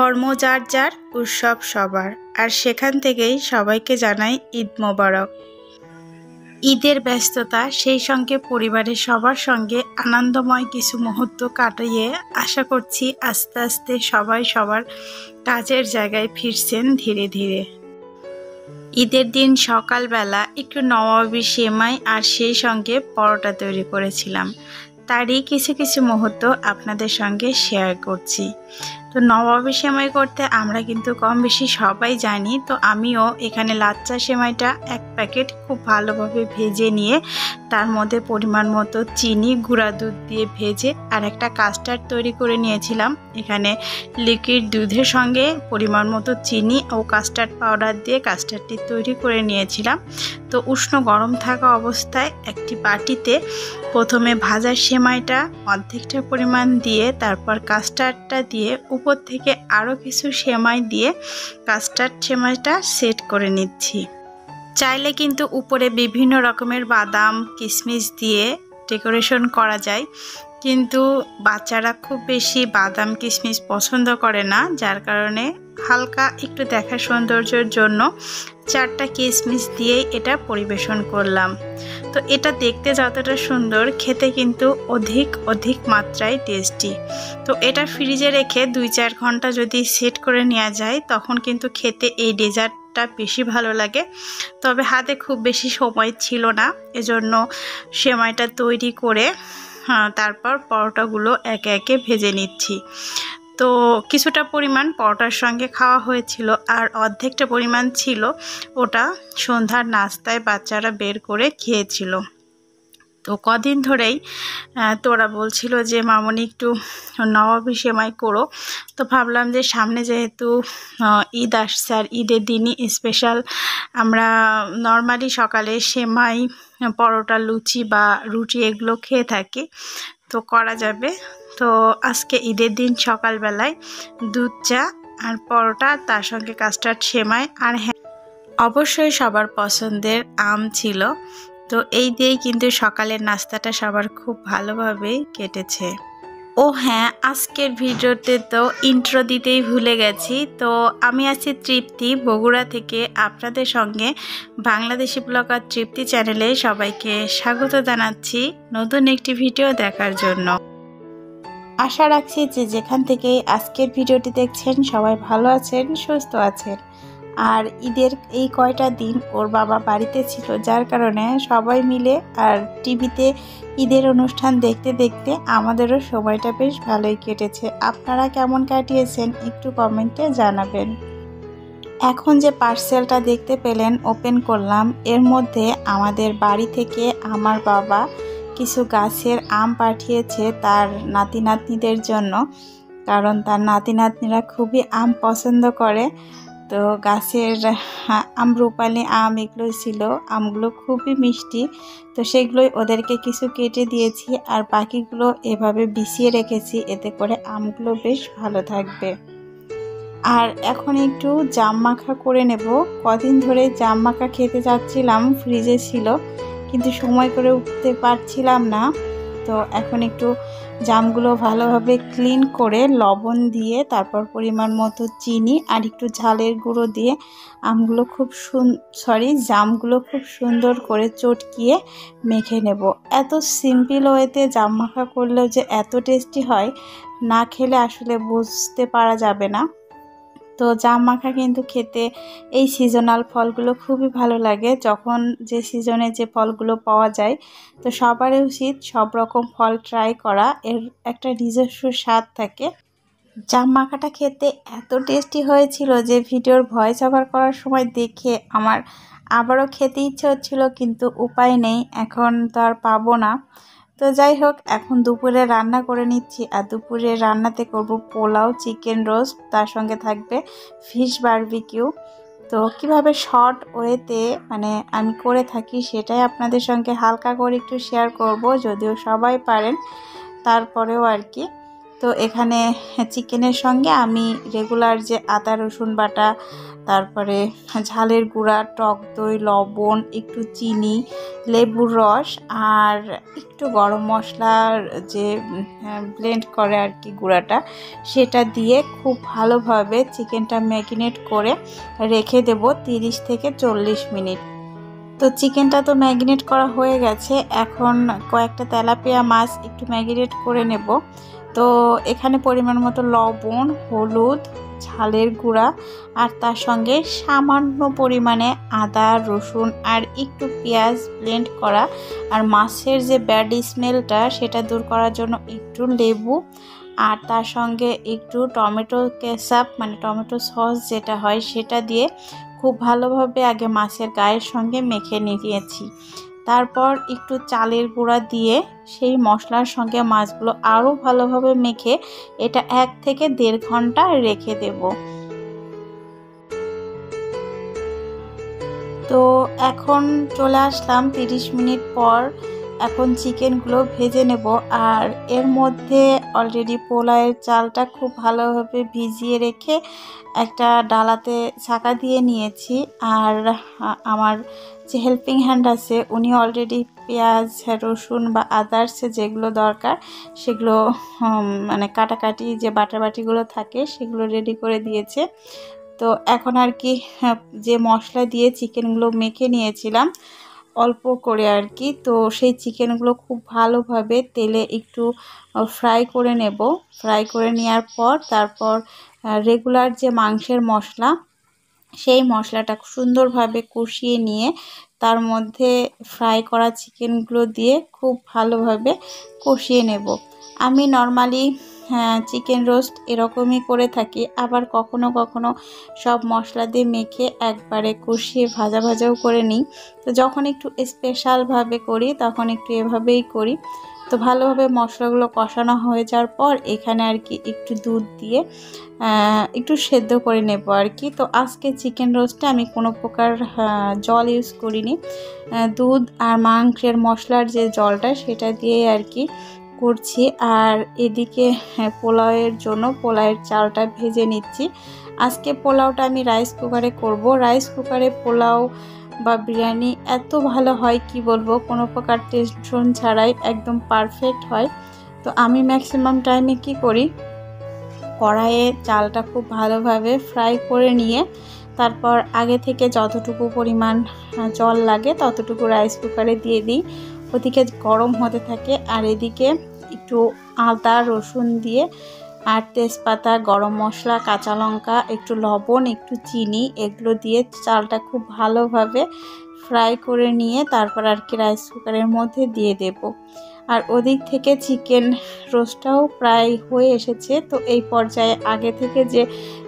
ধর্ম যার যার, উৎসব সবার, আর সেখান থেকেই সবাইকে জানাই ঈদ মোবারক। ঈদের ব্যস্ততা, সেই সঙ্গে পরিবারের সবার সঙ্গে আনন্দময় কিছু মুহূর্ত কাটিয়ে আশা করছি আস্তে আস্তে সবাই সবার কাজের জায়গায় ফিরছেন ধীরে ধীরে। ঈদের দিন সকালবেলা একটু নবাবী সেমাই আর সেই সঙ্গে পরোটা তৈরি করেছিলাম, তারই কিছু কিছু মুহূর্ত আপনাদের সঙ্গে শেয়ার করছি। তো নবাবী সেমাই করতে আমরা কিন্তু কম বেশি সবাই জানি। তো আমিও এখানে লাচ্চা সেমাইটা এক প্যাকেট খুব ভালোভাবে ভেজে নিয়ে তার মধ্যে পরিমাণ মতো চিনি, গুঁড়া দুধ দিয়ে ভেজে আর একটা কাস্টার্ড তৈরি করে নিয়েছিলাম। এখানে লিকুইড দুধের সঙ্গে পরিমাণ মতো চিনি ও কাস্টার্ড পাউডার দিয়ে কাস্টার্ডটি তৈরি করে নিয়েছিলাম। তো উষ্ণ গরম থাকা অবস্থায় একটি বাটিতে প্রথমে ভাজা সেমাইটা অর্ধেকটা পরিমাণ দিয়ে তারপর কাস্টার্ডটা দিয়ে উপর থেকে আরও কিছু সেমাই দিয়ে কাস্টার্ড সেমাইটা সেট করে নিচ্ছি। চাইলে কিন্তু উপরে বিভিন্ন রকমের বাদাম কিশমিশ দিয়ে ডেকোরেশন করা যায়, কিন্তু বাচ্চারা খুব বেশি বাদাম কিশমিশ পছন্দ করে না, যার কারণে হালকা একটু দেখা সৌন্দর্যের জন্য 4টা কিশমিশ দিয়েই এটা পরিবেশন করলাম। তো এটা দেখতে যতটা সুন্দর, খেতে কিন্তু অধিক মাত্রায় টেস্টি। তো এটা ফ্রিজে রেখে 2-4 ঘন্টা যদি সেট করে নেওয়া যায় তখন কিন্তু খেতে এই ডেজার্টটা বেশি ভালো লাগে। তবে হাতে খুব বেশি সময় ছিল না, এজন্য সেমাইটা তৈরি করে তারপর পরোটাগুলো একে একে ভেজে নিচ্ছি। তো কিছুটা পরিমাণ পরোটার সঙ্গে খাওয়া হয়েছিল আর অর্ধেকটা পরিমাণ ছিল ওটা সন্ধ্যার নাস্তায় বাচ্চারা বের করে খেয়েছিল। তো কদিন ধরেই তোরা বলছিল যে মামনি একটু নবাবী সেমাই করো। তো ভাবলাম যে সামনে যেহেতু ঈদ আসছে আর ঈদের দিনই স্পেশাল আমরা নর্মালি সকালে সেমাই, পরোটা, লুচি বা রুটি এগুলো খেয়ে থাকি, তো করা যাবে। তো আজকে ঈদের দিন সকালবেলায় দুধ চা আর পরোটা, তার সঙ্গে কাস্টার্ড সেমাই, আর হ্যাঁ অবশ্যই সবার পছন্দের আম ছিল। তো এই দিয়েই কিন্তু সকালের নাস্তাটা সবার খুব ভালোভাবেই কেটেছে। ও হ্যাঁ, আজকের ভিডিওতে তো ইন্ট্রো দিতেই ভুলে গেছি। তো আমি আছি তৃপ্তি, বগুড়া থেকে। আপনাদের সঙ্গে বাংলাদেশি ব্লগার তৃপ্তি চ্যানেলে সবাইকে স্বাগত জানাচ্ছি নতুন একটি ভিডিও দেখার জন্য। আশা রাখছি যে যেখান থেকে আজকের ভিডিওটি দেখছেন সবাই ভালো আছেন, সুস্থ আছেন। আর ঈদের এই কয়টা দিন ওর বাবা বাড়িতে ছিল, যার কারণে সবাই মিলে আর টিভিতে ঈদের অনুষ্ঠান দেখতে দেখতে আমাদেরও সময়টা বেশ ভালোই কেটেছে। আপনারা কেমন কাটিয়েছেন একটু কমেন্টে জানাবেন। এখন যে পার্সেলটা দেখতে পেলেন ওপেন করলাম, এর মধ্যে আমাদের বাড়ি থেকে আমার বাবা কিছু গাছের আম পাঠিয়েছে তার নাতি নাতনিদের জন্য, কারণ তার নাতি নাতনিরা খুবই আম পছন্দ করে। তো গাছের আমরুপালি আম এগুলো ছিল, আমগুলো খুবই মিষ্টি। তো সেগুলোই ওদেরকে কিছু কেটে দিয়েছি আর বাকিগুলো এভাবে বিছিয়ে রেখেছি, এতে করে আমগুলো বেশ ভালো থাকবে। আর এখন একটু জাম মাখা করে নেব। কদিন ধরে জাম মাখা খেতে যাচ্ছিলাম, ফ্রিজে ছিল কিন্তু সময় করে উঠতে পারছিলাম না। তো এখন একটু জামগুলো ভালোভাবে ক্লিন করে লবণ দিয়ে তারপর পরিমাণ মতো চিনি আর একটু ঝালের গুঁড়ো দিয়ে জামগুলো খুব সুন্দর করে চটকিয়ে মেখে নেব। এত সিম্পল ওয়েতে জাম মাখা করলেও যে এত টেস্টি হয়, না খেলে আসলে বুঝতে পারা যাবে না। তো জাম মাখা কিন্তু খেতে এই সিজনাল ফলগুলো খুবই ভালো লাগে, যখন যে সিজনে যে ফলগুলো পাওয়া যায়। তো সবারই উচিত সব রকম ফল ট্রাই করা, এর একটা নিজস্ব স্বাদ থাকে। জাম মাখাটা খেতে এত টেস্টি হয়েছিল যে ভিডিওর ভয়েস ওভার করার সময় দেখে আমার আবারও খেতে ইচ্ছে হচ্ছিল, কিন্তু উপায় নেই, এখন তো আর পাবো না। তো যাই হোক, এখন দুপুরে রান্না করে নিচ্ছি। আর দুপুরে রান্নাতে করব পোলাও, চিকেন রোস্ট, তার সঙ্গে থাকবে ফিশ বারবিকিউ। তো কিভাবে শর্ট ওয়েতে আমি করে থাকি সেটাই আপনাদের সঙ্গে হালকা করে একটু শেয়ার করব, যদিও সবাই পারেন তারপরেও আর কি। তো এখানে চিকেনের সঙ্গে আমি রেগুলার যে আদা রসুন বাটা, তারপরে ঝালের গুঁড়া, টক দই, লবণ, একটু চিনি, লেবুর রস আর একটু গরম মশলার যে ব্লেন্ড করে আর কি গুঁড়াটা, সেটা দিয়ে খুব ভালোভাবে চিকেনটা ম্যারিনেট করে রেখে দেব 30 থেকে 40 মিনিট। তো চিকেনটা তো ম্যারিনেট করা হয়ে গেছে, এখন কয়েকটা তেলাপিয়া মাছ একটু ম্যারিনেট করে নেব। তো এখানে পরিমাণ মতো লবণ, হলুদ, ঝালের গুঁড়া আর তার সঙ্গে সামান্য পরিমাণে আদা রসুন আর একটু পেঁয়াজ ব্লেন্ড করা, আর মাছের যে ব্যাড স্মেলটা সেটা দূর করার জন্য একটু লেবু আর তার সঙ্গে একটু টমেটো কেচাপ মানে টমেটো সস যেটা হয় সেটা দিয়ে খুব ভালোভাবে আগে মাছের গায়ের সঙ্গে মেখে নিয়েছি। তারপর একটু চালের গুঁড়া দিয়ে সেই মশলার সঙ্গে মাছগুলো আরও ভালোভাবে মেখে এটা 1 থেকে 1.5 ঘন্টা রেখে দেব। তো এখন চলে আসলাম 30 মিনিট পর। এখন চিকেনগুলো ভেজে নেব, আর এর মধ্যে অলরেডি পোলাওয়ের চালটা খুব ভালোভাবে ভিজিয়ে রেখে একটা ডালাতে ছাকা দিয়ে নিয়েছি। আর আমার যে হেল্পিং হ্যান্ড আছে উনি অলরেডি পেঁয়াজ রসুন বা আদার্স যেগুলো দরকার সেগুলো মানে কাটাকাটি যে বাটাবাটিগুলো থাকে সেগুলো রেডি করে দিয়েছে। তো এখন আর কি যে মশলা দিয়ে চিকেনগুলো মেখে নিয়েছিলাম অল্প করে আর কি, তো সেই চিকেনগুলো খুব ভালোভাবে তেলে একটু ফ্রাই করে নেব। ফ্রাই করে নেওয়ার পর তারপর রেগুলার যে মাংসের মশলা সেই মশলাটা সুন্দরভাবে কষিয়ে নিয়ে তার মধ্যে ফ্রাই করা চিকেনগুলো দিয়ে খুব ভালোভাবে কষিয়ে নেব। আমি নর্মালি চিকেন রোস্ট এরকমই করে থাকি, আবার কখনো কখনো সব মশলা দিয়ে মেখে একবারে কষিয়ে ভাজা ভাজাও করে নিই। তো যখন একটু স্পেশালভাবে করি তখন একটু এভাবেই করি। তো ভালোভাবে মশলাগুলো কষানো হয়ে যাওয়ার পর এখানে আর কি একটু দুধ দিয়ে একটু সেদ্ধ করে নেব আর কি। তো আজকে চিকেন রোস্টে আমি কোনো প্রকার জল ইউজ করিনি, দুধ আর মাংসের মশলার যে জলটা সেটা দিয়ে আর কি করছি। আর এদিকে পোলাওয়ের জন্য পোলাওয়ের চালটা ভেজে নিচ্ছি। আজকে পোলাওটা আমি রাইস কুকারে করব। রাইস কুকারে পোলাও বা বিরিয়ানি এত ভালো হয় কি বলবো, কোনো প্রকার টেনশন ছাড়াই একদম পারফেক্ট হয়। তো আমি ম্যাক্সিমাম টাইমে কি করি, কড়াইয়ে চালটা খুব ভালোভাবে ফ্রাই করে নিয়ে তারপর আগে থেকে যতটুকু পরিমাণ জল লাগে ততটুকু রাইস কুকারে দিয়ে দিই, ওদিকে গরম হতে থাকে। আর এদিকে একটু আদা রসুন দিয়ে আর তেজপাতা, গরম মশলা, কাঁচা লঙ্কা, একটু লবণ, একটু চিনি এগুলো দিয়ে চালটা খুব ভালোভাবে ফ্রাই করে নিয়ে তারপর আর কি রাইস কুকারের মধ্যে দিয়ে দেব। আর ওদিক থেকে চিকেন রোস্টটাও প্রায় হয়ে এসেছে। তো এই পর্যায়ে আগে থেকে যে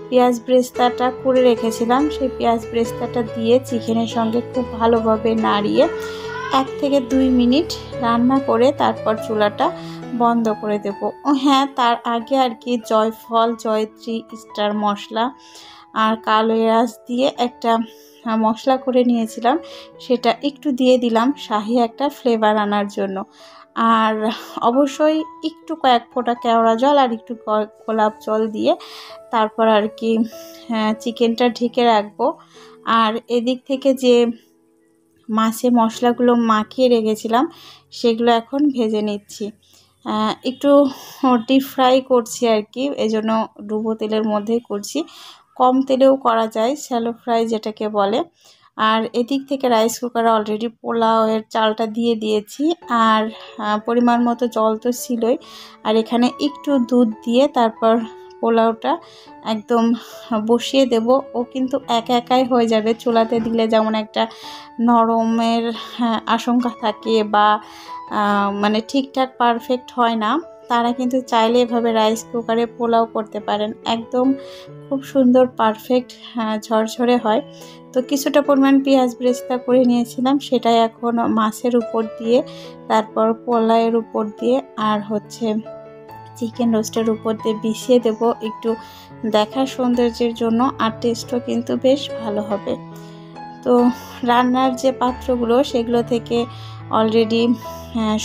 পেঁয়াজ ব্রেস্তাটা করে রেখেছিলাম সেই পেঁয়াজ ব্রেস্তাটা দিয়ে চিকেনের সঙ্গে খুব ভালোভাবে নাড়িয়ে 1 থেকে 2 মিনিট রান্না করে তারপর চুলাটা বন্ধ করে দেব। ও হ্যাঁ, তার আগে আর কি জয়ফল, জয়ত্রী, স্টার মশলা আর কালো এলাচ দিয়ে একটা মশলা করে নিয়েছিলাম, সেটা একটু দিয়ে দিলাম শাহি একটা ফ্লেভার আনার জন্য। আর অবশ্যই একটু কয়েক ফোঁটা কেওড়া জল আর একটু গোলাপ জল দিয়ে তারপর আর কি চিকেনটা ঢেকে রাখবো। আর এদিক থেকে যে মাছে মশলাগুলো মাখিয়ে রেখেছিলাম সেগুলো এখন ভেজে নিচ্ছি। একটু ডিপ ফ্রাই করছি আর কি, এজন্য ডুবো তেলের মধ্যেই করছি। কম তেলেও করা যায়, শ্যালো ফ্রাই যেটাকে বলে। আর এদিক থেকে রাইস কুকারে অলরেডি পোলাওয়ের চালটা দিয়ে দিয়েছি, আর পরিমাণ মতো জল তো ছিলই। আর এখানে একটু দুধ দিয়ে তারপর পোলাওটা একদম বসিয়ে দেব। ও কিন্তু একা একাই হয়ে যাবে, চুলাতে দিলে যেমন একটা নরমের আশঙ্কা থাকে বা মানে ঠিকঠাক পারফেক্ট হয় না, তারা কিন্তু চাইলে এভাবে রাইস কুকারে পোলাও করতে পারেন, একদম খুব সুন্দর পারফেক্ট ঝরঝরে হয়। তো কিছুটা পরিমাণ পেঁয়াজ ব্রেস্তা করে নিয়েছিলাম, সেটাই এখন মাছের উপর দিয়ে তারপর পোলাওয়ের উপর দিয়ে আর হচ্ছে চিকেন রোস্টের উপর দিয়ে বিছিয়ে দেব, একটু দেখার সৌন্দর্যের জন্য। আর টেস্টও কিন্তু বেশ ভালো হবে। তো রান্নার যে পাত্রগুলো সেগুলো থেকে অলরেডি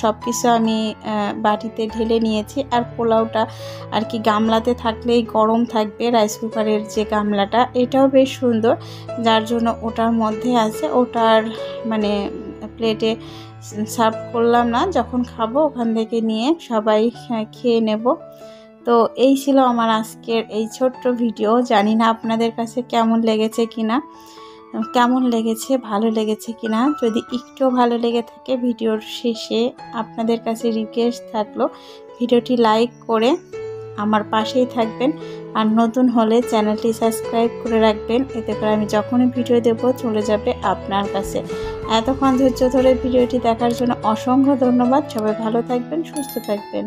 সব কিছু আমি বাটিতে ঢেলে নিয়েছি। আর পোলাওটা আর কি গামলাতে থাকলেই গরম থাকবে, রাইস কুকারের যে গামলাটা এটাও বেশ সুন্দর, যার জন্য ওটার মধ্যে আছে। ওটার মানে প্লেটে সার্ভ করলাম না, যখন খাবো ওখান থেকে নিয়ে সবাই খেয়ে নেব। তো এই ছিল আমার আজকের এই ছোট্ট ভিডিও। জানি না আপনাদের কাছে কেমন লেগেছে ভালো লেগেছে কিনা। যদি একটু ভালো লেগে থাকে ভিডিওর শেষে আপনাদের কাছে রিকোয়েস্ট থাকলো ভিডিওটি লাইক করে আমার পাশেই থাকবেন, আর নতুন হলে চ্যানেলটি সাবস্ক্রাইব করে রাখবেন, এতে করে আমি যখনই ভিডিও দেব চলে যাবে আপনার কাছে। এতক্ষণ ধৈর্য ধরে ভিডিওটি দেখার জন্য অসংখ্য ধন্যবাদ। সবাই ভালো থাকবেন, সুস্থ থাকবেন।